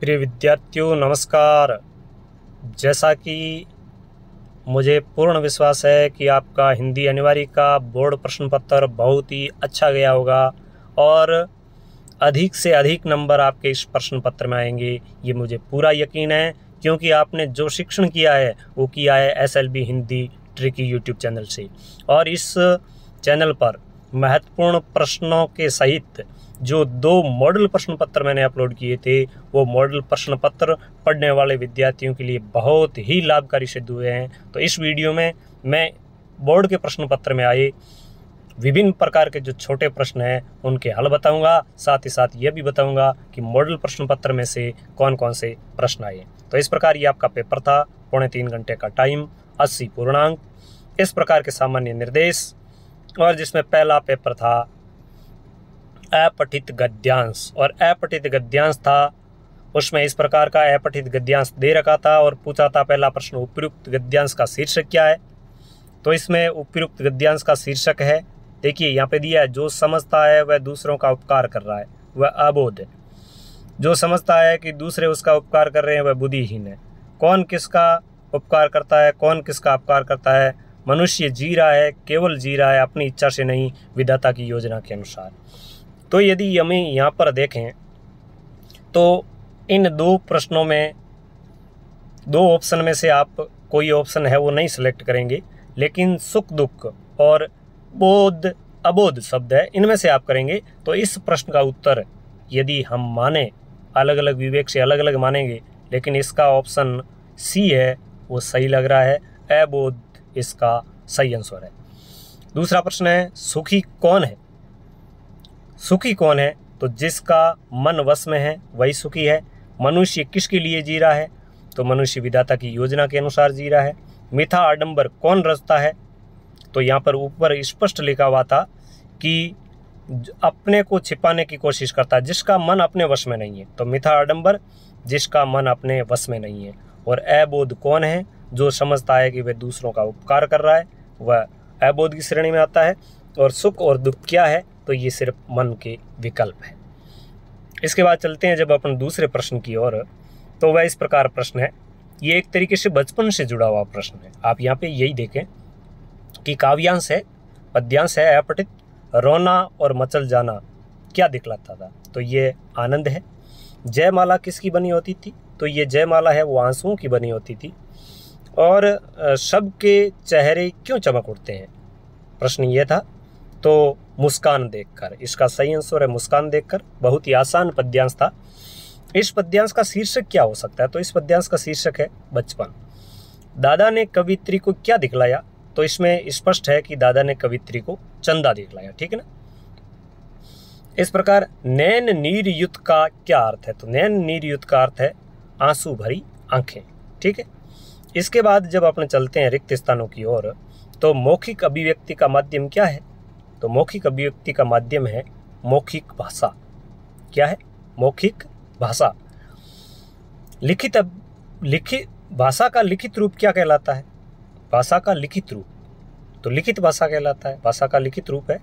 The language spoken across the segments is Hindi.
प्रिय विद्यार्थियों नमस्कार। जैसा कि मुझे पूर्ण विश्वास है कि आपका हिंदी अनिवार्य का बोर्ड प्रश्न पत्र बहुत ही अच्छा गया होगा और अधिक से अधिक नंबर आपके इस प्रश्न पत्र में आएंगे, ये मुझे पूरा यकीन है, क्योंकि आपने जो शिक्षण किया है वो किया है SLB Hindi tricky YouTube channel से। और इस चैनल पर महत्वपूर्ण प्रश्नों के सहित जो 2 मॉडल प्रश्न पत्र मैंने अपलोड किए थे, वो मॉडल प्रश्न पत्र पढ़ने वाले विद्यार्थियों के लिए बहुत ही लाभकारी सिद्ध हुए हैं। तो इस वीडियो में मैं बोर्ड के प्रश्न पत्र में आए विभिन्न प्रकार के जो छोटे प्रश्न हैं उनके हल बताऊंगा, साथ ही साथ ये भी बताऊंगा कि मॉडल प्रश्न पत्र में से कौन कौन से प्रश्न आए। तो इस प्रकार ये आपका पेपर था, 3.25 घंटे का टाइम, 80 पूर्णांक, इस प्रकार के सामान्य निर्देश, और जिसमें पहला पेपर था अपठित गद्यांश। और अपठित गद्यांश था, उसमें इस प्रकार का अपठित गद्यांश दे रखा था और पूछा था पहला प्रश्न, उपयुक्त गद्यांश का शीर्षक क्या है। तो इसमें उपयुक्त गद्यांश का शीर्षक है, देखिए यहाँ पे दिया है, जो समझता है वह दूसरों का उपकार कर रहा है वह अबोध है, जो समझता है कि दूसरे उसका उपकार कर रहे हैं वह बुद्धिहीन है। कौन किसका उपकार करता है, कौन किसका उपकार करता है? मनुष्य जी रहा है, केवल जी रहा है, अपनी इच्छा से नहीं, विधाता की योजना के अनुसार। तो यदि हमें यहाँ पर देखें तो इन 2 प्रश्नों में 2 ऑप्शन में से आप कोई ऑप्शन है वो नहीं सिलेक्ट करेंगे, लेकिन सुख दुख और बोध अबोध शब्द है, इनमें से आप करेंगे। तो इस प्रश्न का उत्तर यदि हम माने, अलग अलग विवेक से अलग अलग मानेंगे, लेकिन इसका ऑप्शन सी है वो सही लग रहा है, अबोध इसका सही आंसर है। दूसरा प्रश्न है, सुखी कौन है? सुखी कौन है? तो जिसका मन वश में है वही सुखी है। मनुष्य किसके लिए जी रहा है? तो मनुष्य विधाता की योजना के अनुसार जी रहा है। मिथा आडंबर कौन रचता है? तो यहाँ पर ऊपर स्पष्ट लिखा हुआ था कि अपने को छिपाने की कोशिश करता है, जिसका मन अपने वश में नहीं है। तो मिथा आडंबर जिसका मन अपने वश में नहीं है। और अबोध कौन है? जो समझता है कि वह दूसरों का उपकार कर रहा है, वह अबोध की श्रेणी में आता है। और सुख और दुख क्या है? तो ये सिर्फ मन के विकल्प है। इसके बाद चलते हैं जब अपन दूसरे प्रश्न की ओर, तो वह इस प्रकार प्रश्न है, ये एक तरीके से बचपन से जुड़ा हुआ प्रश्न है। आप यहाँ पे यही देखें कि काव्यांश है, पद्यांश है अपठित, रोना और मचल जाना क्या दिखलाता था? तो ये आनंद है। जयमाला किसकी बनी होती थी? तो ये जयमाला है वो आंसुओं की बनी होती थी। और सबके चेहरे क्यों चमक उठते हैं? प्रश्न ये था। तो मुस्कान देखकर, इसका सही आंसर है मुस्कान देखकर। बहुत ही आसान पद्यांश था। इस पद्यांश का शीर्षक क्या हो सकता है? तो इस पद्यांश का शीर्षक है बचपन। दादा ने कवित्री को क्या दिखलाया? तो इसमें स्पष्ट है कि दादा ने कवित्री को चंदा दिखलाया, ठीक है ना। इस प्रकार नैन नीर युत का क्या अर्थ है? तो नैन नीर युत का अर्थ है आंसू भरी आंखें, ठीक है। इसके बाद जब अपने चलते हैं रिक्त स्थानों की ओर, तो मौखिक अभिव्यक्ति का माध्यम क्या है? तो मौखिक अभिव्यक्ति का माध्यम है मौखिक भाषा। क्या है? मौखिक भाषा। लिखित भाषा का लिखित रूप क्या कहलाता है? भाषा का लिखित रूप तो लिखित भाषा कहलाता है। भाषा का लिखित रूप है।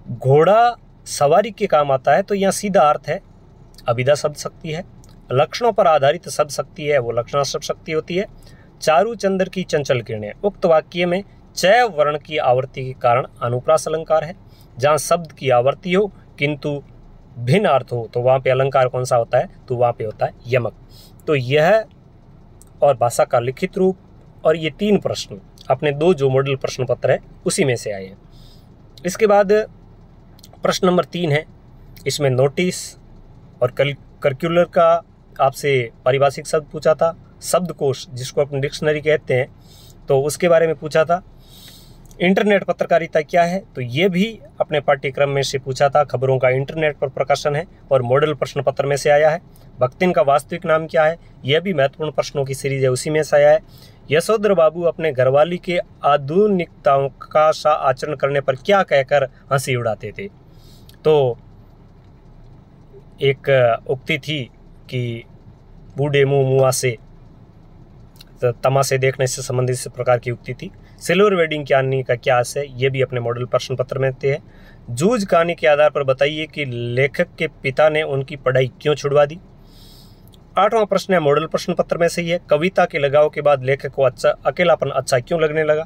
घोड़ा सवारी के काम आता है, तो यहाँ सीधा अर्थ है अभिधा शब्द शक्ति है। लक्षणों पर आधारित शब्द शक्ति है वो लक्षणा शब्द शक्ति होती है। चारु चंद्र की चंचल किरणें, उक्त वाक्य में चय वर्ण की आवृत्ति के कारण अनुप्रास अलंकार है। जहाँ शब्द की आवृत्ति हो किंतु भिन्न अर्थ हो, तो वहाँ पे अलंकार कौन सा होता है? तो वहाँ पे होता है यमक। तो यह और भाषा का लिखित रूप और ये 3 प्रश्न अपने 2 जो मॉडल प्रश्न पत्र है उसी में से आए हैं। इसके बाद प्रश्न नंबर 3 है, इसमें नोटिस और करिकुलर का आपसे पारिभाषिक शब्द पूछा था। शब्दकोश जिसको अपन डिक्शनरी कहते हैं, तो उसके बारे में पूछा था। इंटरनेट पत्रकारिता क्या है? तो ये भी अपने पाठ्यक्रम में से पूछा था। खबरों का इंटरनेट पर प्रकाशन है और मॉडल प्रश्न पत्र में से आया है। भक्तिन का वास्तविक नाम क्या है? यह भी महत्वपूर्ण प्रश्नों की सीरीज है, उसी में से आया है। यशोधर बाबू अपने घरवाली के आधुनिकताओं का सा आचरण करने पर क्या कहकर हंसी उड़ाते थे? तो एक उक्ति थी कि बूढ़े मुँह मुआ से तमाशे देखने से संबंधित इस प्रकार की उक्ति थी। सिल्वर वेडिंग कहानी का क्या है? ये भी अपने मॉडल प्रश्न पत्र में थे। जूझ कहानी के आधार पर बताइए कि लेखक के पिता ने उनकी पढ़ाई क्यों छुड़वा दी। 8वां प्रश्न है मॉडल प्रश्न पत्र में से ही है, कविता के लगाव के बाद लेखक को अकेलापन अच्छा क्यों लगने लगा।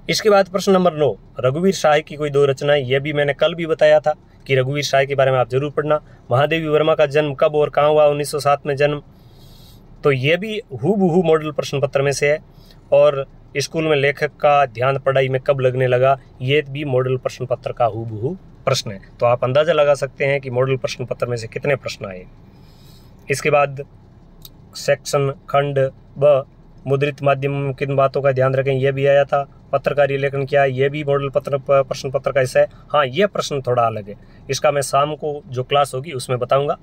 इसके बाद प्रश्न नंबर 9, रघुवीर शाह की कोई 2 रचनाएं। यह भी मैंने कल भी बताया था कि रघुवीर शाह के बारे में आप जरूर पढ़ना। महादेवी वर्मा का जन्म कब और कहाँ हुआ, 1907 में जन्म। तो ये भी हूबहू मॉडल प्रश्न पत्र में से है। और स्कूल में लेखक का ध्यान पढ़ाई में कब लगने लगा, ये भी मॉडल प्रश्न पत्र का हूबहू प्रश्न है। तो आप अंदाजा लगा सकते हैं कि मॉडल प्रश्न पत्र में से कितने प्रश्न आए। इसके बाद सेक्शन खंड ब, मुद्रित माध्यम में किन बातों का ध्यान रखें, यह भी आया था। पत्रकारी लेखन क्या है, यह भी मॉडल प्रश्न पत्र का हिस्सा है। हाँ, यह प्रश्न थोड़ा अलग है, इसका मैं शाम को जो क्लास होगी उसमें बताऊंगा।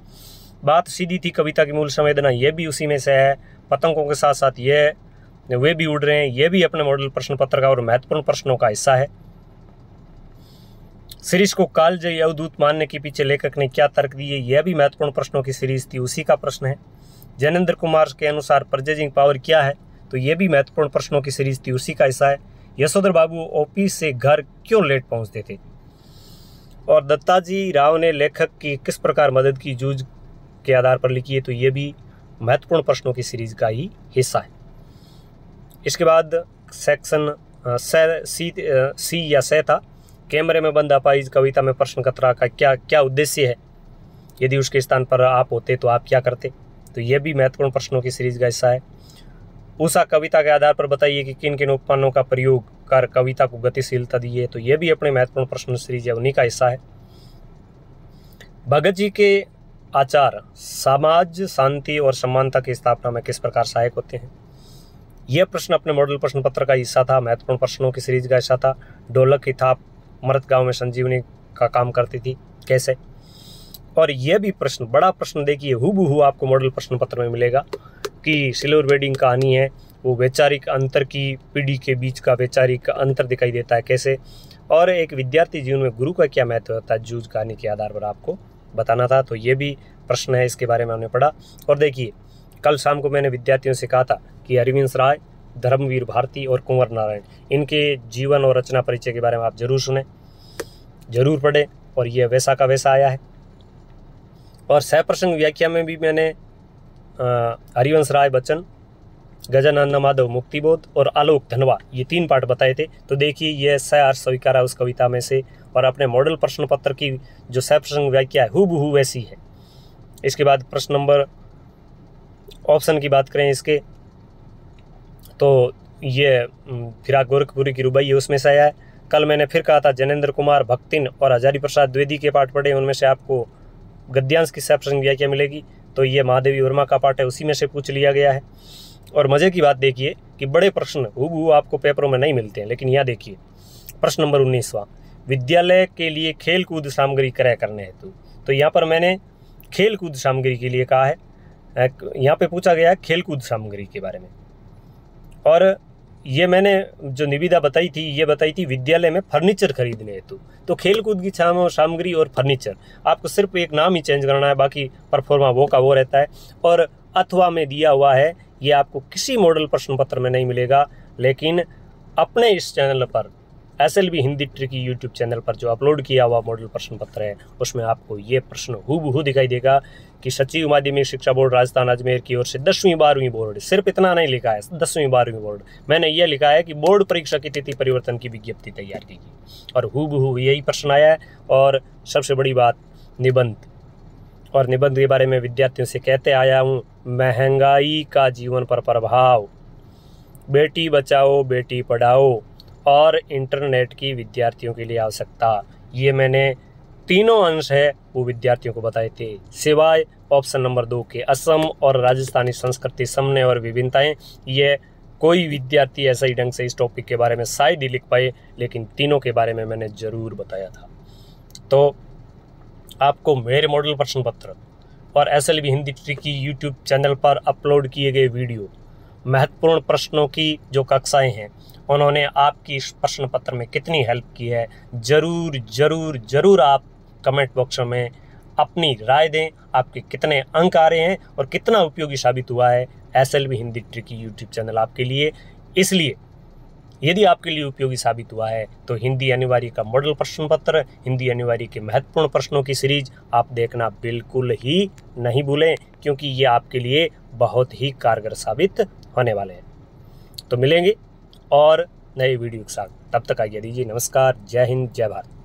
बात सीधी थी कविता की मूल संवेदना, यह भी उसी में से है। पतंगों के साथ साथ ये वे भी उड़ रहे हैं, यह भी अपने मॉडल प्रश्न पत्र का और महत्वपूर्ण प्रश्नों का हिस्सा है। सीरीज को कालजयी अवधूत मानने के पीछे लेखक ने क्या तर्क दिए, यह भी महत्वपूर्ण प्रश्नों की सीरीज थी, उसी का प्रश्न है। जैनेंद्र कुमार के अनुसार परचेजिंग पावर क्या है, तो यह भी महत्वपूर्ण प्रश्नों की सीरीज थी, उसी का हिस्सा है। यशोधर बाबू ऑफिस से घर क्यों लेट पहुंचते थे, और दत्ताजी राव ने लेखक की किस प्रकार मदद की जूझ के आधार पर लिखी है, तो यह भी महत्वपूर्ण प्रश्नों की सीरीज का ही हिस्सा है। इसके बाद सेक्शन सी या से था, कैमरे में बंद अपाहिज कविता में प्रश्नकर्ता का क्या क्या उद्देश्य है, यदि उसके स्थान पर आप होते तो आप क्या करते, तो यह भी महत्वपूर्ण प्रश्नों की सीरीज का हिस्सा है। उषा कविता के आधार पर बताइए कि किन किन उपमानों का प्रयोग कर कविता को गतिशीलता दी है, तो यह भी अपने महत्वपूर्ण प्रश्न सीरीज है, उन्हीं का हिस्सा है। भगत जी के आचार समाज शांति और समानता की स्थापना में किस प्रकार सहायक होते हैं, यह प्रश्न अपने मॉडल प्रश्न पत्र का हिस्सा था, महत्वपूर्ण प्रश्नों की सीरीज का हिस्सा था। ढोलक की थाप मृत गांव में संजीवनी का काम करती थी, कैसे। और यह भी प्रश्न बड़ा प्रश्न देखिए, हूबहू आपको मॉडल प्रश्न पत्र में मिलेगा कि सिल्वर वेडिंग कहानी है, वो वैचारिक अंतर की पीढ़ी के बीच का वैचारिक अंतर दिखाई देता है कैसे। और एक विद्यार्थी जीवन में गुरु का क्या महत्व होता है, जूझ कहानी के आधार पर आपको बताना था, तो ये भी प्रश्न है, इसके बारे में हमने पढ़ा। और देखिए कल शाम को मैंने विद्यार्थियों से कहा था कि हरिवंश राय, धर्मवीर भारती और कुंवर नारायण, इनके जीवन और रचना परिचय के बारे में आप जरूर सुने, जरूर पढ़ें, और ये वैसा का वैसा आया है। और सहप्रसंग व्याख्या में भी मैंने हरिवंश राय बच्चन, गजानंद माधव मुक्तिबोध और आलोक धनवा, ये 3 पार्ट बताए थे। तो देखिए ये सहर्ष स्वीकारा उस कविता में से, और अपने मॉडल प्रश्न पत्र की जो सहप्रसंग व्याख्या है हूबहू वैसी है। इसके बाद प्रश्न नंबर ऑप्शन की बात करें इसके, तो ये फिराक गोरखपुरी की रुबाई है, उसमें से आया है। कल मैंने फिर कहा था जैनेंद्र कुमार, भक्तिन और हजारी प्रसाद द्विवेदी के पाठ पढ़े, उनमें से आपको गद्यांश की सहप्रसंग व्याख्या मिलेगी, तो ये महादेवी वर्मा का पाठ है, उसी में से पूछ लिया गया है। और मजे की बात देखिए कि बड़े प्रश्न हूबहू आपको पेपरों में नहीं मिलते हैं, लेकिन यहाँ देखिए प्रश्न नंबर 19वां, विद्यालय के लिए खेल कूद सामग्री क्रय करने हेतु, तो यहाँ पर मैंने खेल कूद सामग्री के लिए कहा है, यहाँ पे पूछा गया है खेल कूद सामग्री के बारे में। और ये मैंने जो निविदा बताई थी, ये बताई थी विद्यालय में फर्नीचर खरीदने हेतु, तो खेल कूद की सामग्री और फर्नीचर आपको सिर्फ एक नाम ही चेंज करना है, बाकी परफॉर्मा वो का वो रहता है। और अथवा में दिया हुआ है, ये आपको किसी मॉडल प्रश्न पत्र में नहीं मिलेगा, लेकिन अपने इस चैनल पर SLB Hindi tricky YouTube channel पर जो अपलोड किया हुआ मॉडल प्रश्न पत्र है, उसमें आपको ये प्रश्न हूबहू दिखाई देगा कि सचिव माध्यमिक शिक्षा बोर्ड राजस्थान अजमेर की ओर से 10वीं 12वीं बोर्ड, सिर्फ इतना नहीं लिखा है 10वीं 12वीं बोर्ड, मैंने ये लिखा है कि बोर्ड परीक्षा की तिथि परिवर्तन की विज्ञप्ति तैयार की गई, और हूबहू यही प्रश्न आया है। और सबसे बड़ी बात निबंध, और निबंध के बारे में विद्यार्थियों से कहते आया हूँ, महंगाई का जीवन पर प्रभाव, बेटी बचाओ बेटी पढ़ाओ और इंटरनेट की विद्यार्थियों के लिए आवश्यकता, ये मैंने तीनों अंश है वो विद्यार्थियों को बताए थे, सिवाय ऑप्शन नंबर 2 के असम और राजस्थानी संस्कृति समन्वय और विभिन्नताएं। ये कोई विद्यार्थी ऐसा ही ढंग से इस टॉपिक के बारे में शायद ही लिख पाए, लेकिन तीनों के बारे में मैंने जरूर बताया था। तो आपको मेरे मॉडल प्रश्न पत्र और SLB Hindi tricky YouTube channel पर अपलोड किए गए वीडियो, महत्वपूर्ण प्रश्नों की जो कक्षाएं हैं, उन्होंने आपकी इस प्रश्न पत्र में कितनी हेल्प की है, जरूर जरूर जरूर आप कमेंट बॉक्स में अपनी राय दें। आपके कितने अंक आ रहे हैं और कितना उपयोगी साबित हुआ है SLB Hindi tricky YouTube channel आपके लिए। इसलिए यदि आपके लिए उपयोगी साबित हुआ है तो हिंदी अनिवार्य का मॉडल प्रश्न पत्र, हिंदी अनिवार्य के महत्वपूर्ण प्रश्नों की सीरीज आप देखना बिल्कुल ही नहीं भूलें, क्योंकि ये आपके लिए बहुत ही कारगर साबित होने वाले हैं। तो मिलेंगे और नए वीडियो के साथ, तब तक आइए दीजिए, नमस्कार, जय हिंद, जय भारत।